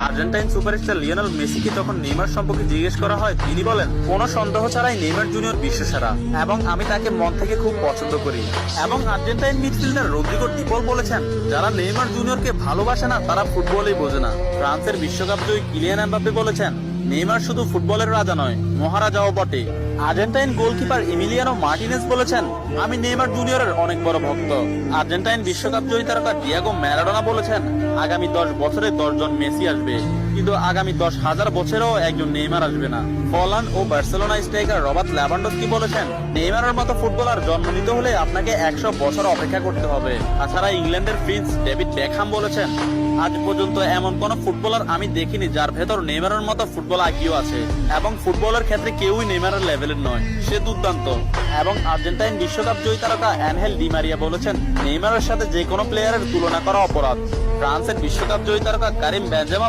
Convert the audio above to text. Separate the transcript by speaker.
Speaker 1: Argentine superstar Lionel মেসিকে যখন Neymar সম্পর্কে জিজ্ঞেস করা হয়, তিনি বলেন, কোনো সন্দেহ ছাড়াই নেইমার জুনিয়র বিশ্বসেরা এবং আমি তাকে মন থেকে খুব পছন্দ করি। এবং আর্জেন্টাইন মিডফিল্ডার রদ্রিগো ডিপল বলেছেন, যারা নেইমার জুনিয়রকে ভালোবাসে না তারা ফুটবলই বোঝে না। ফ্রান্সের বিশ্বকাপ জয়ী কিলিয়ান এমবাপ্পে বলেছেন, নেইমার শুধু ফুটবলের রাজা নয়, মহারাজাও বটে। আর্জেন্টাইন গোলকিপার এমিলিয়ানো মার্টিনেজ বলেছেন, আমি নেইমার জুনিয়রের অনেক বড় ভক্ত। আর্জেন্টাইন বিশ্বকাপ জয়ী তারকা ডিয়েগো ম্যারাডোনা বলেছেন, আগামী 10 বছরে 10 জন মেসি আসবে, কিন্তু আগামী 10,000 বছরেও একজন নেইমার আসবে না। হল্যান্ড ও বার্সেলোনা স্ট্রাইকার রবার্ট লেভানডস্কি বলেছেন, নেইমারের মতো ফুটবলার জন্ম নিতে হলে আপনাকে 100 বছর অপেক্ষা করতে হবে। তাছাড়া ইংল্যান্ডের প্রিন্স ডেভিড বেকহাম বলেছেন, আজ পর্যন্ত এমন কোন ফুটবলার আমি দেখিনি যার ভেতর নেইমারের মতো ফুটবল আইকিউ আছে, এবং ফুটবলের ক্ষেত্রে কেউই নেইমারের লেভেলের নয়, সে দুর্দান্ত। এবং আর্জেন্টাইন বিশ্বকাপ জয়ী তারকা অ্যানহেল ডি মারিয়া বলেছেন, নেইমারের সাথে যে কোনো প্লেয়ারের তুলনা করা অপরাধ। ফ্রান্সের বিশ্বকাপ জয়ী তারকা কারিম বেনজেমা